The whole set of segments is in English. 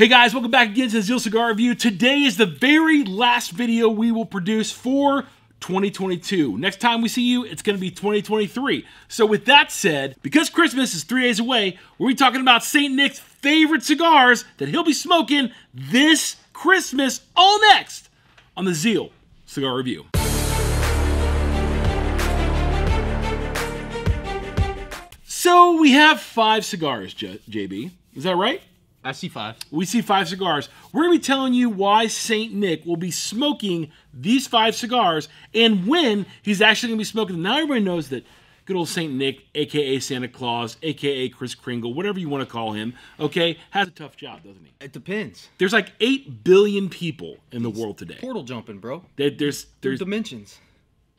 Hey guys, welcome back again to the Zeal Cigar Review. Today is the very last video we will produce for 2022. Next time we see you, it's going to be 2023. So with that said, because Christmas is 3 days away, we'll be talking about St. Nick's favorite cigars that he'll be smoking this Christmas, all next on the Zeal Cigar Review. So we have 5 cigars, JB. Is that right? I see 5. We see 5 cigars. We're going to be telling you why St. Nick will be smoking these 5 cigars and when he's actually going to be smoking them. Now everybody knows that good old St. Nick, a.k.a. Santa Claus, a.k.a. Kris Kringle, whatever you want to call him, okay, has a tough job, doesn't he? It depends. There's like 8 billion people in the world today. Portal jumping, bro. There's dimensions.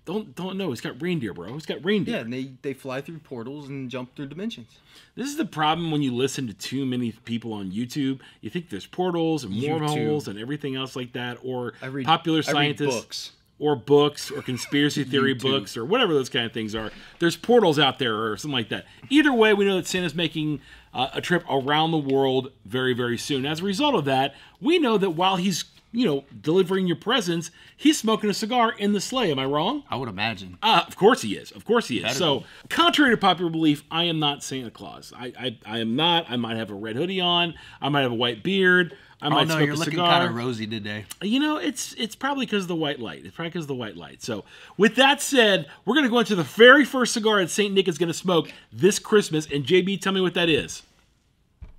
Don't know. He's got reindeer, bro. He's got reindeer. Yeah, and they fly through portals and jump through dimensions. This is the problem when you listen to too many people on YouTube. You think there's portals and wormholes and everything else like that, or popular scientists, or books, or conspiracy theory books, or whatever those kind of things are. There's portals out there or something like that. Either way, we know that Santa's making a trip around the world very, very soon. As a result of that, we know that while he's delivering your presents, he's smoking a cigar in the sleigh. Am I wrong? I would imagine. Of course he is. Of course he is. So, contrary to popular belief, I am not Santa Claus. I am not. I might have a red hoodie on. I might have a white beard. I might smoke a cigar. You're looking kind of rosy today. You know, it's probably because of the white light. It's probably because of the white light. So, with that said, we're going to go into the very first cigar that St. Nick is going to smoke this Christmas. And JB, tell me what that is.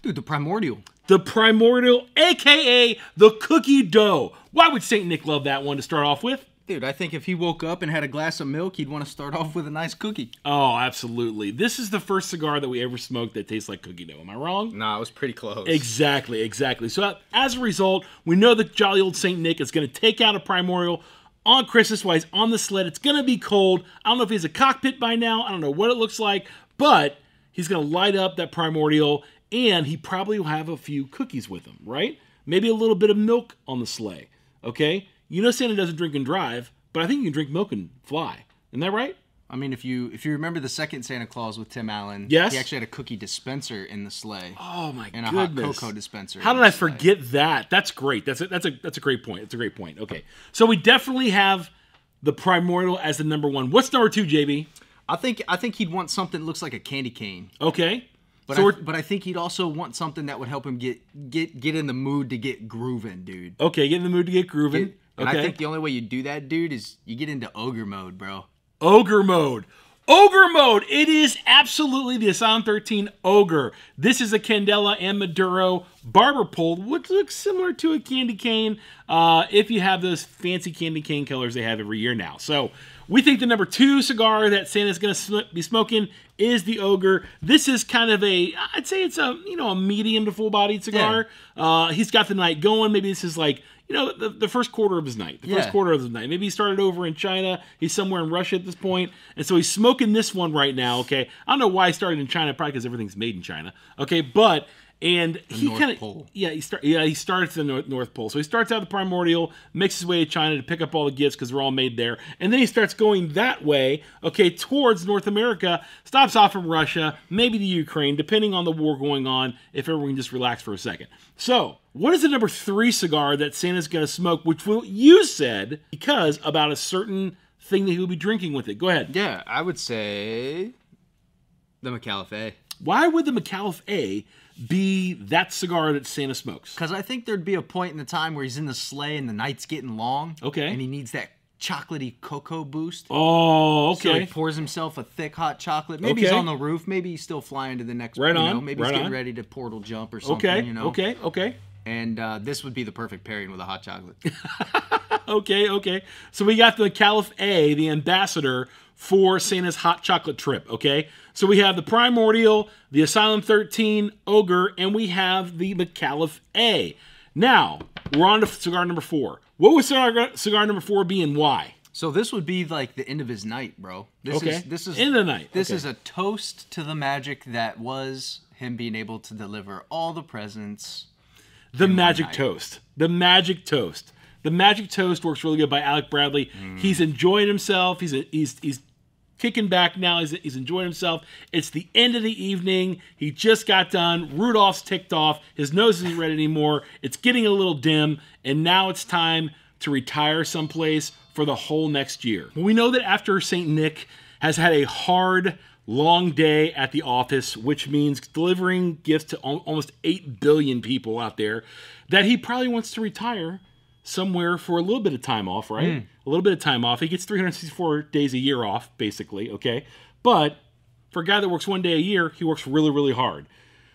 Dude, the Primordial. The Primordial, a.k.a. the cookie dough. Why would St. Nick love that one to start off with? Dude, I think if he woke up and had a glass of milk, he'd want to start off with a nice cookie. Oh, absolutely. This is the first cigar that we ever smoked that tastes like cookie dough. Am I wrong? Nah, it was pretty close. Exactly. So as a result, we know that jolly old St. Nick is going to take out a Primordial on Christmas while he's on the sled. It's going to be cold. I don't know if he has a cockpit by now. I don't know what it looks like, but he's going to light up that Primordial. And he probably will have a few cookies with him, right? Maybe a little bit of milk on the sleigh, okay? You know Santa doesn't drink and drive, but I think you can drink milk and fly. Isn't that right? I mean, if you remember the second Santa Claus with Tim Allen, yes, he actually had a cookie dispenser in the sleigh. Oh my goodness! And a hot cocoa dispenser. How did I forget that? That's great. That's a great point. It's a great point. Okay, so we definitely have the Primordial as the number 1. What's number 2, JB? I think he'd want something that looks like a candy cane. Okay. But I think he'd also want something that would help him get in the mood to get grooving, dude. Okay, get in the mood to get grooving. And I think the only way you do that, dude, is you get into ogre mode, bro. Ogre mode. Ogre mode. It is absolutely the Asylum 13 Ogre. This is a Candela and Maduro barber pole, which looks similar to a candy cane if you have those fancy candy cane colors they have every year now. So we think the number 2 cigar that Santa's going to be smoking is the Ogre. This is kind of I'd say it's a medium to full-bodied cigar. Yeah. He's got the night going. Maybe this is like, the first quarter of his night. First quarter of his night. Maybe he started over in China. He's somewhere in Russia at this point. And so he's smoking this one right now, okay? I don't know why he started in China, probably because everything's made in China. Okay, but he kind of he starts in the North Pole. So he starts out the Primordial, makes his way to China to pick up all the gifts because they're all made there, and then he starts going that way, okay, towards North America. Stops off from Russia, maybe the Ukraine, depending on the war going on. If everyone can just relax for a second. So what is the number 3 cigar that Santa's going to smoke? Which you said because about a certain thing that he'll be drinking with it. Go ahead. Yeah, I would say the McAuliffe A. Why would the McAuliffe A be that cigar that Santa smokes? Because I think there'd be a point in the time where he's in the sleigh and the night's getting long. Okay. And he needs that chocolatey cocoa boost. Oh, okay. So he pours himself a thick hot chocolate. Maybe he's on the roof. Maybe he's still flying to the next. Maybe he's getting ready to portal jump or something. Okay. And this would be the perfect pairing with a hot chocolate. Okay. So we got the McAuliffe A, the ambassador for Santa's hot chocolate trip, okay? So we have the Primordial, the Asylum 13 Ogre, and we have the McAuliffe A. Now, we're on to cigar number 4. What would cigar number 4 be and why? So this would be like the end of his night, bro. This is end of the night. This is a toast to the magic that was him being able to deliver all the presents. The magic toast. The magic toast. The magic toast works really good by Alec Bradley. He's enjoying himself. He's kicking back now. He's enjoying himself. It's the end of the evening. He just got done. Rudolph's ticked off. His nose isn't red anymore. It's getting a little dim, and now it's time to retire someplace for the whole next year. Well, we know that after St. Nick has had a hard, long day at the office, which means delivering gifts to almost 8 billion people out there, that he probably wants to retire somewhere for a little bit of time off, right? A little bit of time off. He gets 364 days a year off, basically, okay? But for a guy that works 1 day a year, he works really, really hard.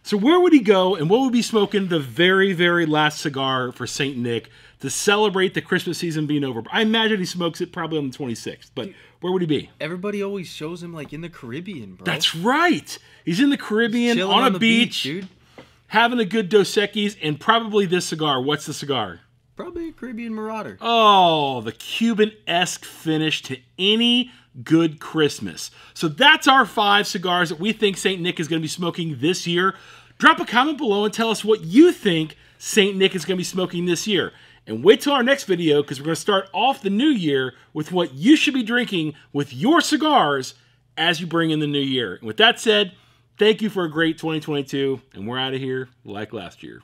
So where would he go, and what would be smoking the very, very last cigar for St. Nick to celebrate the Christmas season being over? I imagine he smokes it probably on the 26th, but where would he be? Everybody always shows him like in the Caribbean, bro. That's right. He's in the Caribbean, on a beach, dude, having a good Dos Equis, and probably this cigar. What's the cigar? Probably a Caribbean Marauder. Oh, the Cuban-esque finish to any good Christmas. So that's our 5 cigars that we think St. Nick is going to be smoking this year. Drop a comment below and tell us what you think St. Nick is going to be smoking this year. And wait till our next video, because we're going to start off the new year with what you should be drinking with your cigars as you bring in the new year. And with that said, thank you for a great 2022, and we're out of here like last year.